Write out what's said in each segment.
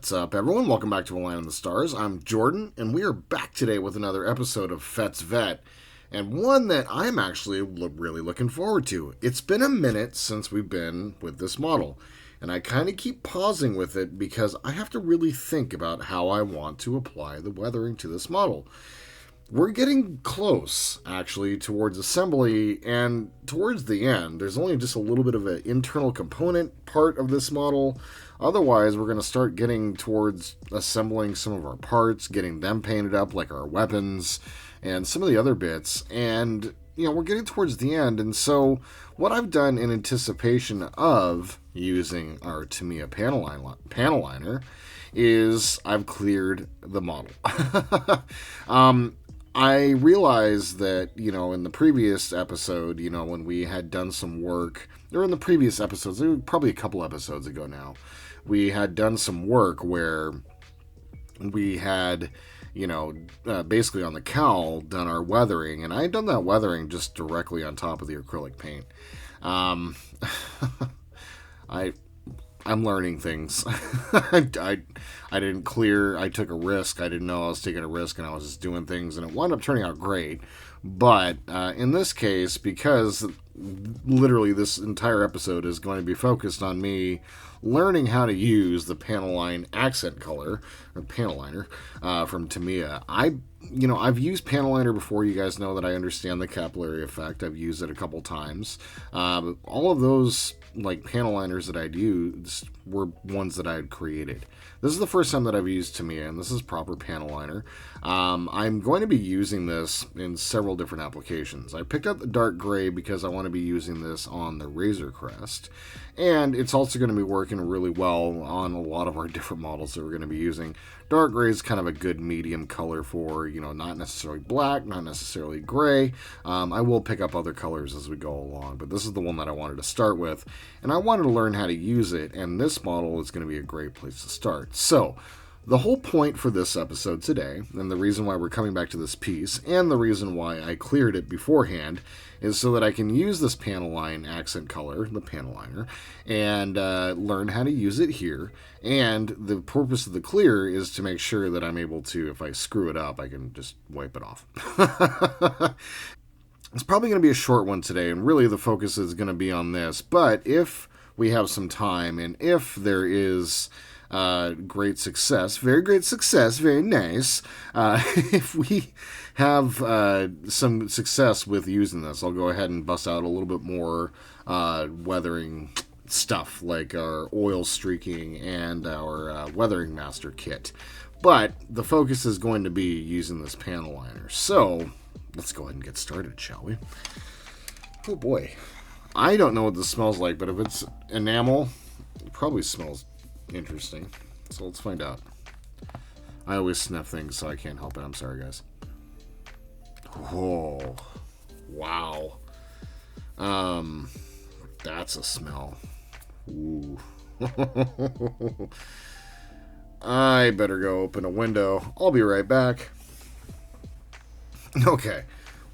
What's up, everyone? Welcome back to A Line in the Stars. I'm Jordan, and we are back today with another episode of Fett's Vette, and one that I'm actually really looking forward to. It's been a minute since we've been with this model, and I kind of keep pausing with it because I have to really think about how I want to apply the weathering to this model. We're getting close, actually, towards assembly, and towards the end, there's only just a little bit of an internal component part of this model. Otherwise, we're going to start getting towards assembling some of our parts, getting them painted up, like our weapons, and some of the other bits. And, we're getting towards the end, and so what I've done in anticipation of using our Tamiya Panel Liner is I've cleared the model. I realized that, in the previous episode, when we had done some work, or in the previous episodes, probably a couple episodes ago now, we had done some work where we had, basically on the cowl, done our weathering, and I had done that weathering just directly on top of the acrylic paint. I'm learning things. I didn't clear. I took a risk. I didn't know I was taking a risk, and I was just doing things, and it wound up turning out great. But in this case, because literally this entire episode is going to be focused on me learning how to use the Panel Line Accent color, or Panel Liner, from Tamiya. I've used Panel Liner before. You guys know that I understand the capillary effect. I've used it a couple times. All of those panel liners that I'd used were ones that I had created. This is the first time that I've used Tamiya, and this is proper panel liner. I'm going to be using this in several different applications. I picked up the dark gray because I want to be using this on the Razor Crest, and it's also going to be working really well on a lot of our different models that we're going to be using. Dark gray is kind of a good medium color for, not necessarily black, not necessarily gray. I will pick up other colors as we go along, but this is the one that I wanted to start with, and I wanted to learn how to use it, and this model is going to be a great place to start. So, the whole point for this episode today, and the reason why we're coming back to this piece, and the reason why I cleared it beforehand, is so that I can use this Panel Line Accent color, the panel liner, and learn how to use it here. And the purpose of the clear is to make sure that I'm able to, if I screw it up, I can just wipe it off. It's probably going to be a short one today, and really the focus is going to be on this. But if we have some time, and if there is great success, very nice, if we have some success with using this, I'll go ahead and bust out a little bit more weathering stuff, like our oil streaking and our weathering master kit. But the focus is going to be using this panel liner. So let's go ahead and get started, shall we? Oh boy. I don't know what this smells like, but if it's enamel, it probably smells interesting. So let's find out. I always sniff things, so I can't help it. I'm sorry, guys. Oh, wow. That's a smell. Ooh. I better go open a window. I'll be right back. Okay.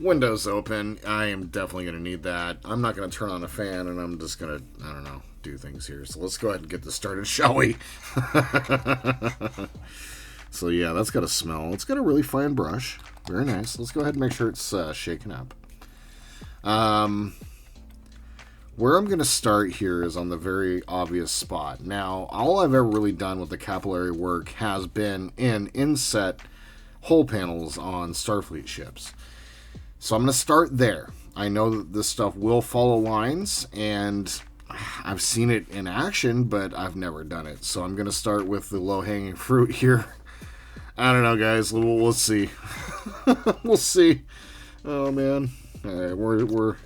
Window's open. I am definitely going to need that. I'm not going to turn on a fan, and I'm just going to, I don't know, do things here. So let's go ahead and get this started, shall we? So yeah, that's got a smell. It's got a really fine brush. Very nice. Let's go ahead and make sure it's shaken up. Where I'm going to start here is on the very obvious spot. Now, all I've ever really done with the capillary work has been in inset hull panels on Starfleet ships. So I'm going to start there. I know that this stuff will follow lines, and I've seen it in action, but I've never done it. So I'm going to start with the low-hanging fruit here. I don't know, guys. We'll see. We'll see. Oh, man. All right, we're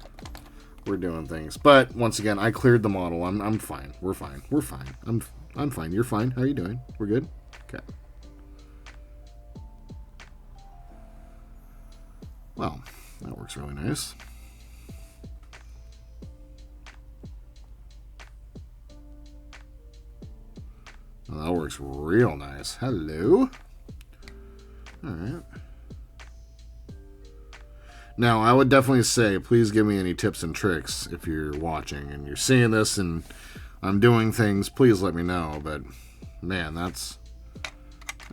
doing things. But once again, I cleared the model. I'm fine. We're fine. I'm fine. You're fine. How are you doing? We're good? Okay. Well, that works really nice. Well, that works real nice. Hello. All right. Now, I would definitely say, please give me any tips and tricks if you're watching and you're seeing this and I'm doing things. Please let me know. But man, that's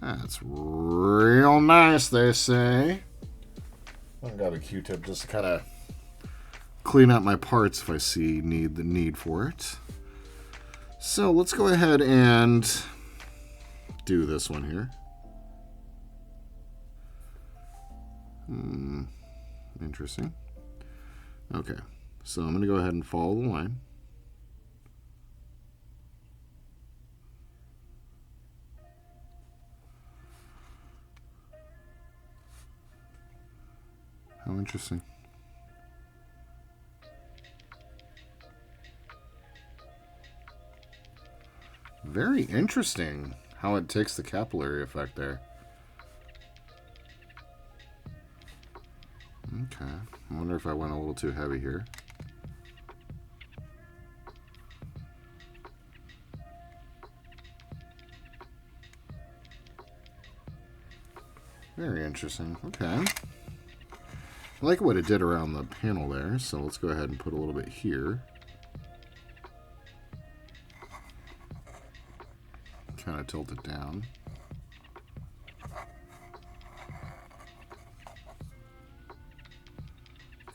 That's real nice, they say. I've got a Q-tip just to kind of clean out my parts if I see the need for it. So let's go ahead and do this one here. Interesting. Okay, so I'm going to go ahead and follow the line. How interesting. Very interesting how it takes the capillary effect there. Okay, I wonder if I went a little too heavy here. Very interesting. Okay. I like what it did around the panel there, so let's go ahead and put a little bit here. Kind of tilt it down.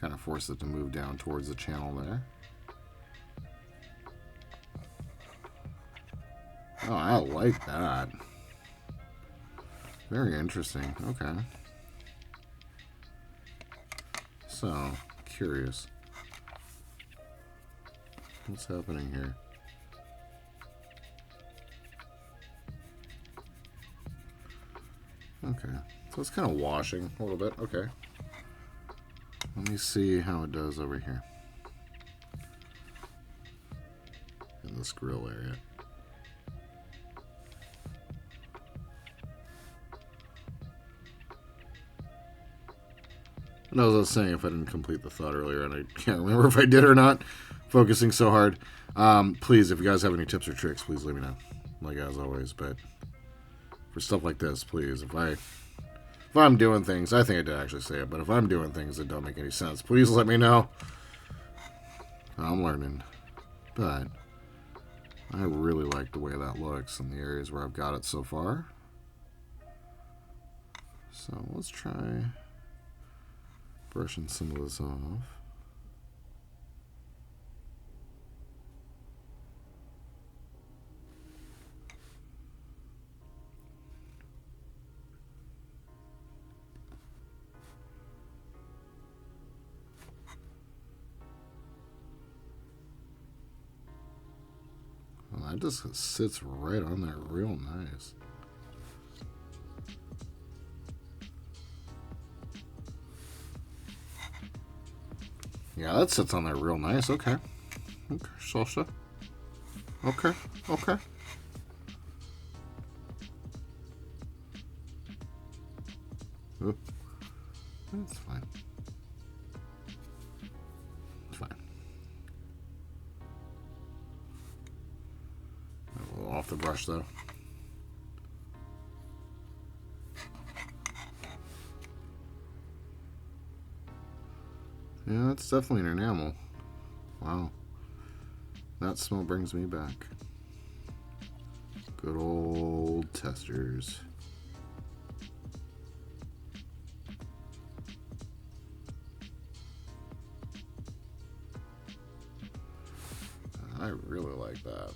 Kind of force it to move down towards the channel there. Oh, I like that. Very interesting. Okay. So, curious. What's happening here? Okay. So it's kind of washing a little bit. Okay. Let me see how it does over here. In this grill area. And as I was saying, if I didn't complete the thought earlier, and I can't remember if I did or not, focusing so hard, please, if you guys have any tips or tricks, please let me know, like as always. But for stuff like this, please, if I'm doing things, I think I did actually say it, but if I'm doing things that don't make any sense, please let me know. I'm learning, but I really like the way that looks in the areas where I've got it so far. So let's try brushing some of this off. Well, that just sits right on there real nice. Yeah, that sits on there real nice. Okay. Okay, salsa. Okay, okay. Oop. That's fine. It's fine. A little off the brush, though. Yeah, that's definitely an enamel. Wow. That smell brings me back. Good old testers. I really like that.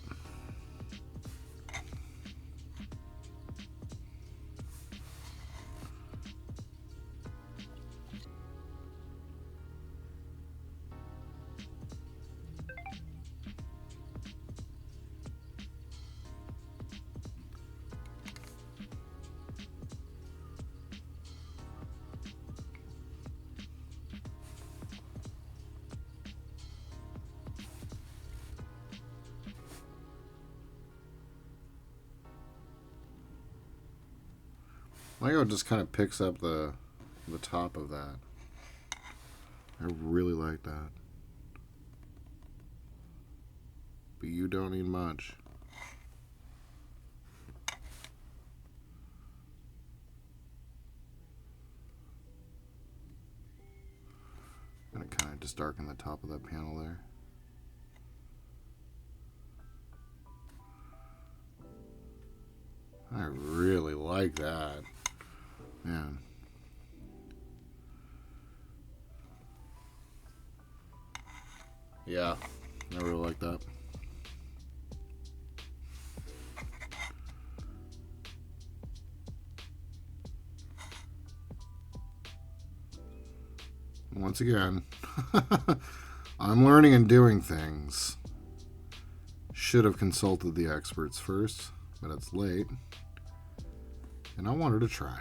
I like how it just kind of picks up the top of that. I really like that. But you don't need much. I'm going to kind of just darken the top of that panel there. I really like that. Man. Yeah, I really like that. Once again, I'm learning and doing things. Should have consulted the experts first, but it's late. And I wanted to try.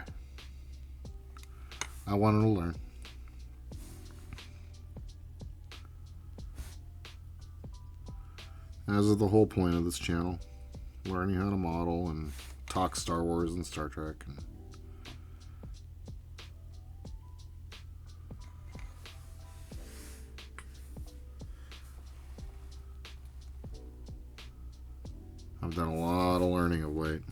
I wanted to learn. As is the whole point of this channel. Learning how to model and talk Star Wars and Star Trek. And I've done a lot of learning of late.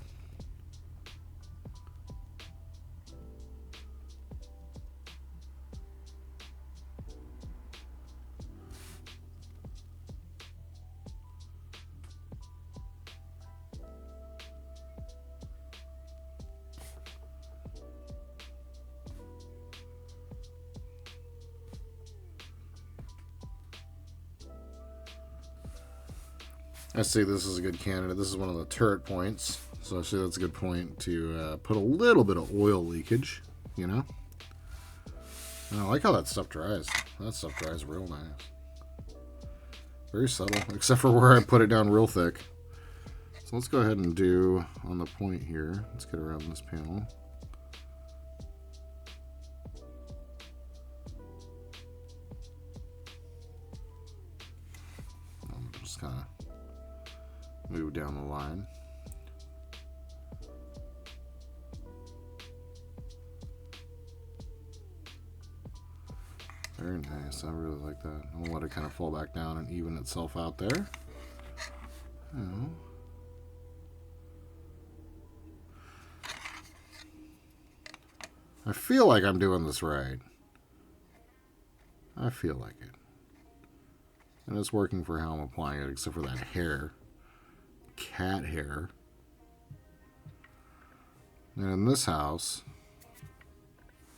I see this is a good candidate. This is one of the turret points. So I see that's a good point to put a little bit of oil leakage, you know? And I like how that stuff dries. That stuff dries real nice. Very subtle, except for where I put it down real thick. So let's go ahead and do on the point here. Let's get around this panel. I'm just kind of move down the line. Very nice. I really like that. I'll let it kind of fall back down and even itself out there. Oh. I feel like I'm doing this right. I feel like it. And it's working for how I'm applying it, except for that hair. Cat hair. And in this house,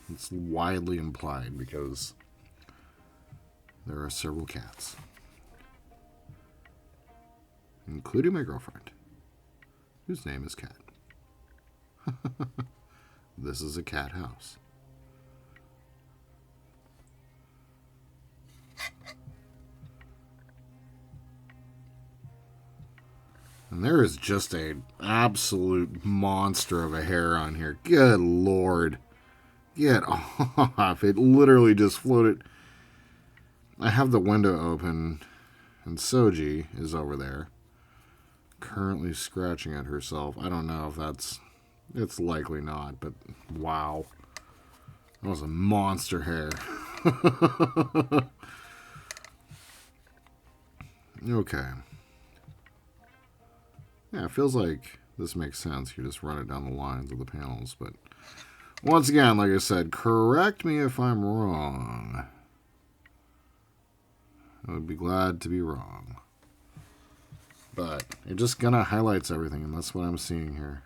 it's widely implied because there are several cats, including my girlfriend, whose name is Cat. This is a cat house. And there is just an absolute monster of a hair on here. Good Lord. Get off. It literally just floated. I have the window open, and Soji is over there, currently scratching at herself. I don't know if that's... It's likely not, but wow. That was a monster hair. Okay. Yeah, it feels like this makes sense. You just run it down the lines of the panels, but once again, like I said, correct me if I'm wrong. I would be glad to be wrong. But it just kind of highlights everything, and that's what I'm seeing here.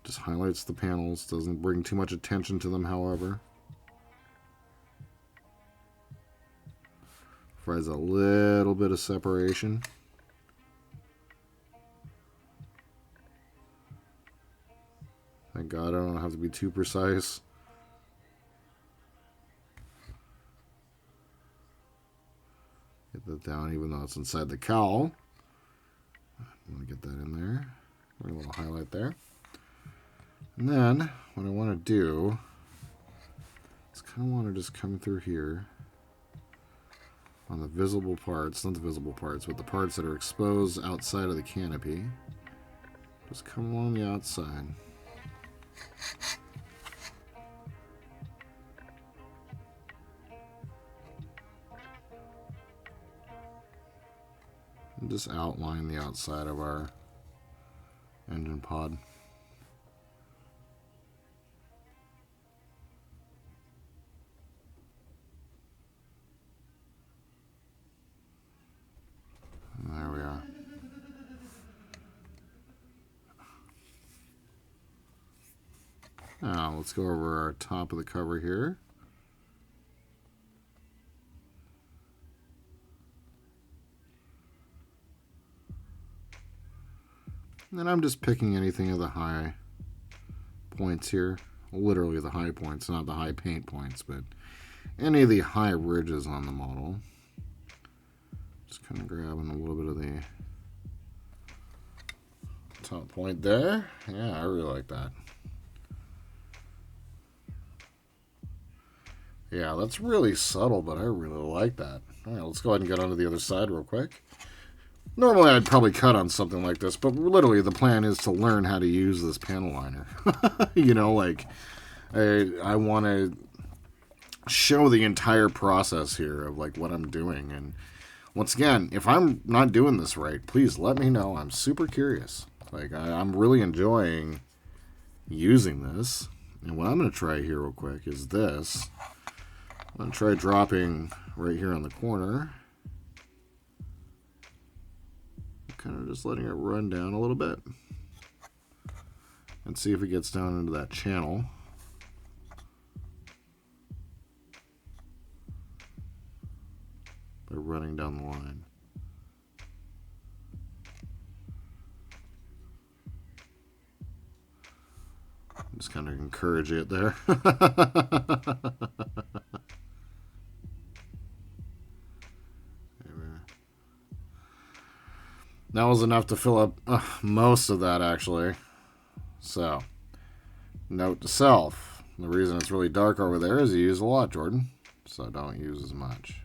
Just highlights the panels, doesn't bring too much attention to them, however. Provides a little bit of separation. Thank God I don't have to be too precise. Get that down even though it's inside the cowl. I'm going to get that in there. A little highlight there. And then what I want to do is kind of want to just come through here on the visible parts, not the visible parts, but the parts that are exposed outside of the canopy. Just come along the outside. And just outline the outside of our engine pod. And there we are. Now let's go over our top of the cover here. And I'm just picking anything of the high points here. Literally the high points, not the high paint points, but any of the high ridges on the model. Just kind of grabbing a little bit of the top point there. Yeah, I really like that. Yeah, that's really subtle, but I really like that. All right, let's go ahead and get onto the other side real quick. Normally, I'd probably cut on something like this, but literally the plan is to learn how to use this panel liner. You know, like, I want to show the entire process here of, like, what I'm doing. And once again, if I'm not doing this right, please let me know. I'm super curious. Like, I'm really enjoying using this. And what I'm going to try here real quick is this. I'm going to try dropping right here on the corner. Kind of just letting it run down a little bit. And see if it gets down into that channel. By running down the line. Just kind of encourage it there. That was enough to fill up most of that, actually. So, note to self. The reason it's really dark over there is you use a lot, Jordan. So don't use as much.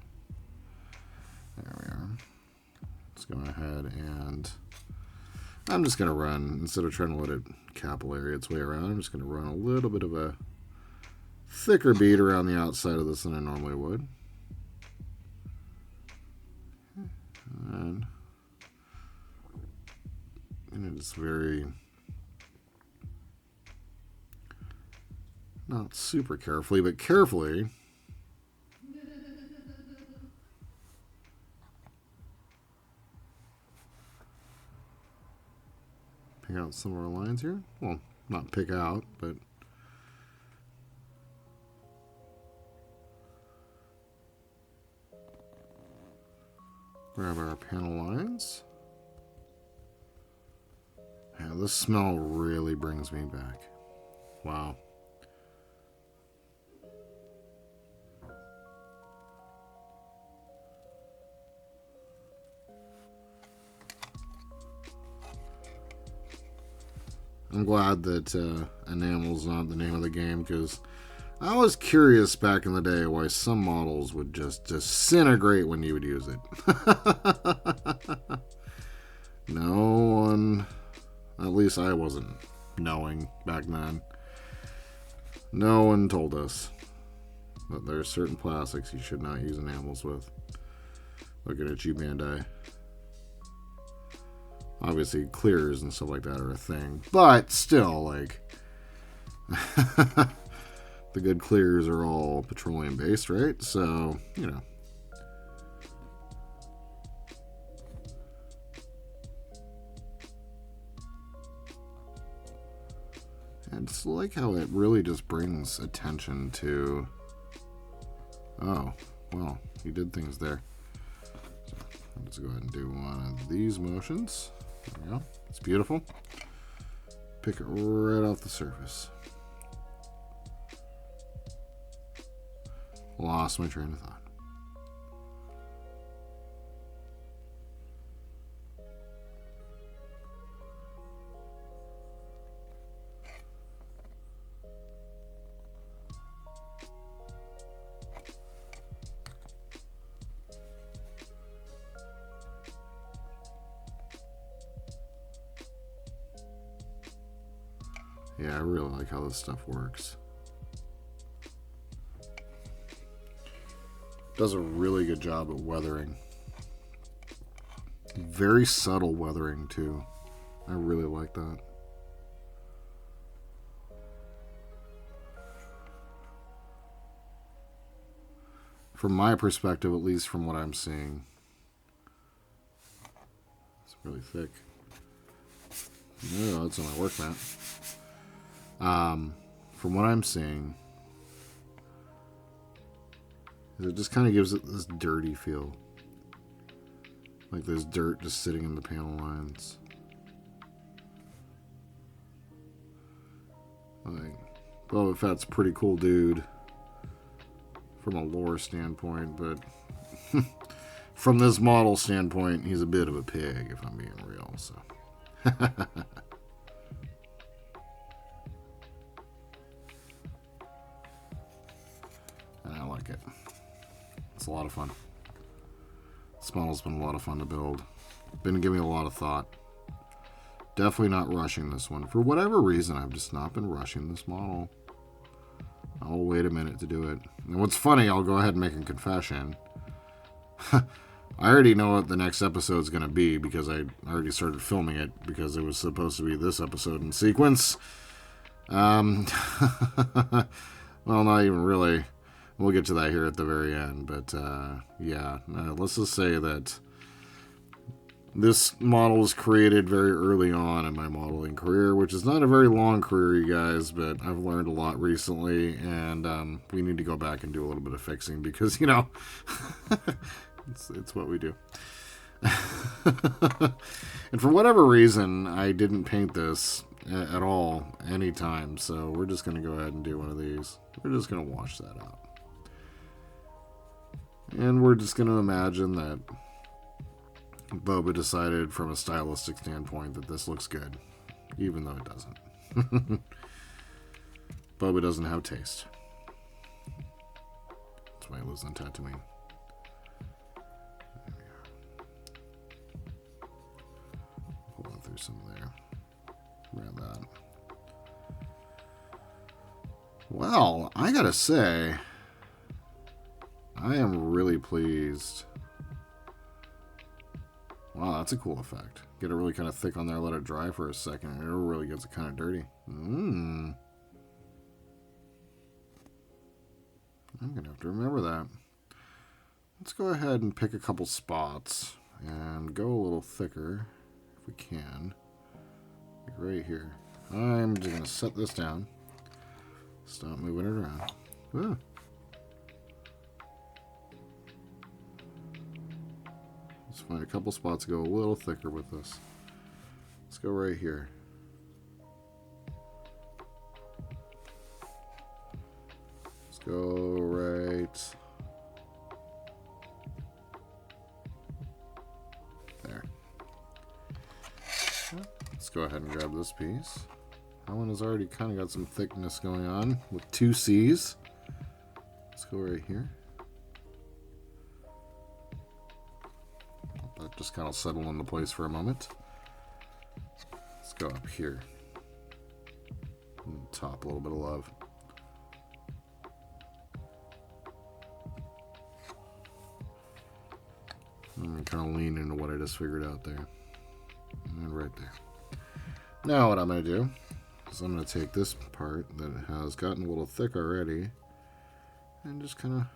There we are. Let's go ahead and... I'm just going to run, instead of trying to let it capillary its way around, I'm just going to run a little bit of a thicker bead around the outside of this than I normally would. And it's very, not super carefully, but carefully. Pick out some of our lines here. Well, not pick out, but grab our panel lines. Yeah, this smell really brings me back. Wow. I'm glad that enamel's not the name of the game, because I was curious back in the day why some models would just disintegrate when you would use it. No one, at least I wasn't knowing back then. No one told us that there are certain plastics you should not use enamels with. Looking at you, Bandai. Obviously, clears and stuff like that are a thing, but still, like, the good clears are all petroleum based, right? So, you know. And just like how it really just brings attention to, oh, well, you did things there. So let's go ahead and do one of these motions. There we go. It's beautiful. Pick it right off the surface. Lost my train of thought. Yeah, I really like how this stuff works. Does a really good job at weathering. Very subtle weathering too. I really like that. From my perspective, at least from what I'm seeing. It's really thick. No, that's on my work mat. from what I'm seeing, is it just kind of gives it this dirty feel. Like there's dirt just sitting in the panel lines. Like, Boba Fett's a pretty cool dude from a lore standpoint, but from this model standpoint, he's a bit of a pig, if I'm being real. So, I like it. It's a lot of fun. This model's been a lot of fun to build. Been giving it a lot of thought. Definitely not rushing this one. For whatever reason, I've just not been rushing this model. I'll wait a minute to do it. And what's funny, I'll go ahead and make a confession. I already know what the next episode is going to be because I already started filming it because it was supposed to be this episode in sequence. Well, not even really. We'll get to that here at the very end. But, yeah, let's just say that this model was created very early on in my modeling career, which is not a very long career, you guys, but I've learned a lot recently, and we need to go back and do a little bit of fixing because, you know, it's what we do. And for whatever reason, I didn't paint this at all anytime, so we're just going to go ahead and do one of these. We're just going to wash that out. And we're just going to imagine that Boba decided from a stylistic standpoint that this looks good, even though it doesn't. Boba doesn't have taste. That's why he lives on Tatooine. There we are. Pull on through some there. Around that. Well, I gotta say, I am really pleased. Wow, that's a cool effect. Get it really kind of thick on there, let it dry for a second, and it really gets it kind of dirty. I'm going to have to remember that. Let's go ahead and pick a couple spots and go a little thicker, if we can. Like right here. I'm just going to set this down. Stop moving it around. Ooh. Let's find a couple spots to go a little thicker with this. Let's go right here. Let's go right there. Let's go ahead and grab this piece. That one has already kind of got some thickness going on with 2 C's. Let's go right here. That just kind of settle into place for a moment. Let's go up here. And top a little bit of love. And kind of lean into what I just figured out there. And right there. Now what I'm going to do is I'm going to take this part that has gotten a little thick already and just kind of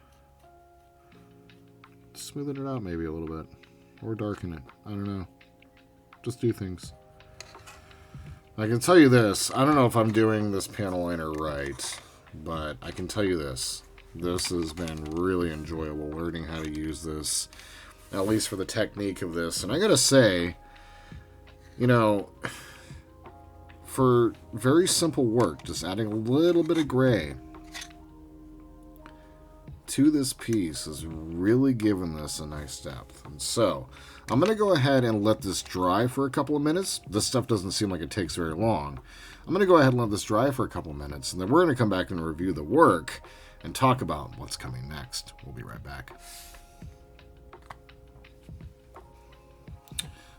smooth it out maybe a little bit. Or darken it. I don't know. Just do things. I can tell you this. I don't know if I'm doing this panel liner right, but I can tell you this. This has been really enjoyable learning how to use this, at least for the technique of this. And I gotta say, you know, for very simple work, just adding a little bit of gray to this piece has really given this a nice depth. And so I'm going to go ahead and let this dry for a couple of minutes. This stuff doesn't seem like it takes very long. I'm going to go ahead and let this dry for a couple of minutes, and then we're going to come back and review the work and talk about what's coming next. We'll be right back.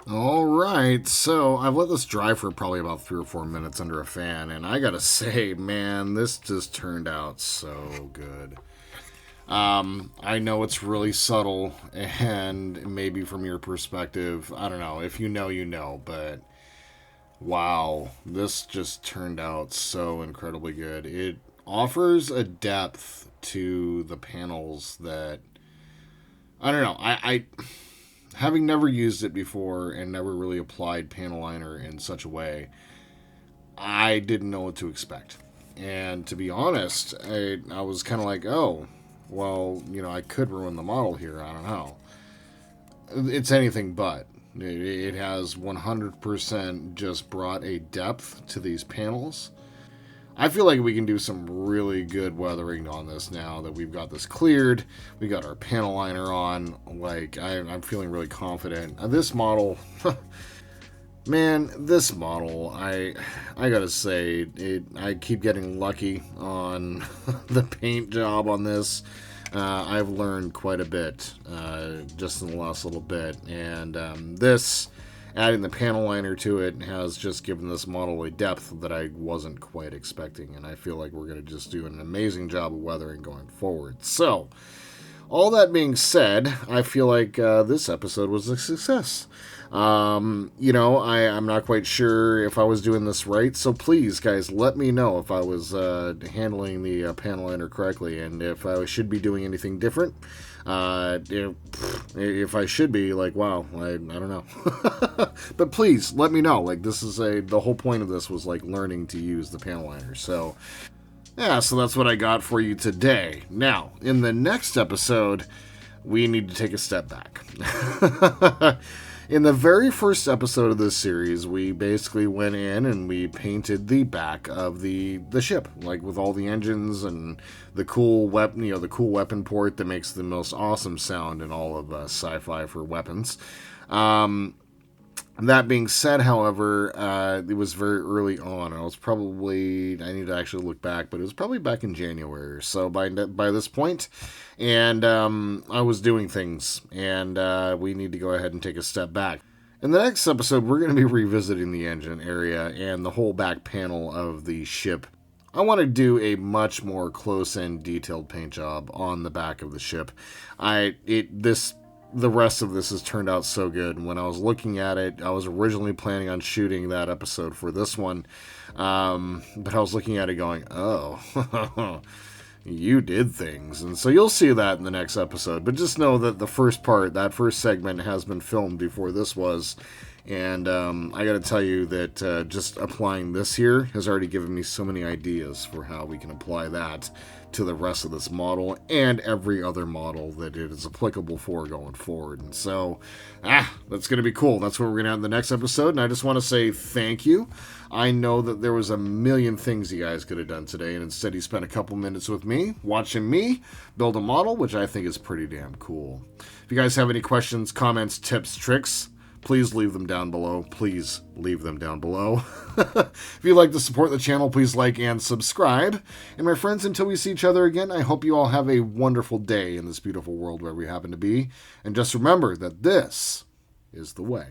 All right, so I've let this dry for probably about 3 or 4 minutes under a fan, and I gotta say, man, this just turned out so good. I know it's really subtle, and maybe from your perspective, I don't know, if you know, you know, but wow, this just turned out so incredibly good. It offers a depth to the panels that, I don't know, I having never used it before and never really applied panel liner in such a way, I didn't know what to expect. And to be honest, I was kind of like, oh, well, I could ruin the model here. I don't know. It's anything but. It has 100% just brought a depth to these panels. I feel like we can do some really good weathering on this now that we've got this cleared. We got our panel liner on. Like, I'm feeling really confident. This model, man, this model, I gotta say, I keep getting lucky on the paint job on this. I've learned quite a bit just in the last little bit. And this, adding the panel liner to it, has just given this model a depth that I wasn't quite expecting. And I feel like we're going to just do an amazing job of weathering going forward. So, all that being said, I feel like this episode was a success. I'm not quite sure if I was doing this right, so please, guys, let me know if I was handling the panel liner correctly, and if I should be doing anything different. If I should be, like, wow, I don't know. But please, let me know. Like, this is the whole point of this was, like, learning to use the panel liner, so... Yeah, so that's what I got for you today. Now, in the next episode, we need to take a step back. In the very first episode of this series, we basically went in and we painted the back of the ship, like with all the engines and the cool weapon, the cool weapon port that makes the most awesome sound in all of sci-fi for weapons. That being said, however, it was very early on. I need to actually look back, but it was probably back in January or so by this point. And I was doing things, and we need to go ahead and take a step back. In the next episode, we're going to be revisiting the engine area and the whole back panel of the ship. I want to do a much more close-end detailed paint job on the back of the ship. The rest of this has turned out so good. When I was looking at it, I was originally planning on shooting that episode for this one. But I was looking at it going, oh, you did things. And so you'll see that in the next episode. But just know that the first part, that first segment, has been filmed before this was. And I got to tell you that just applying this here has already given me so many ideas for how we can apply that to the rest of this model and every other model that it is applicable for going forward. And so, that's going to be cool. That's what we're going to have in the next episode. And I just want to say thank you. I know that there was a million things you guys could have done today, and instead you spent a couple minutes with me, watching me build a model, which I think is pretty damn cool. If you guys have any questions, comments, tips, tricks, please leave them down below. Please leave them down below. If you'd like to support the channel, please like and subscribe. And my friends, until we see each other again, I hope you all have a wonderful day in this beautiful world where we happen to be. And just remember that this is the way.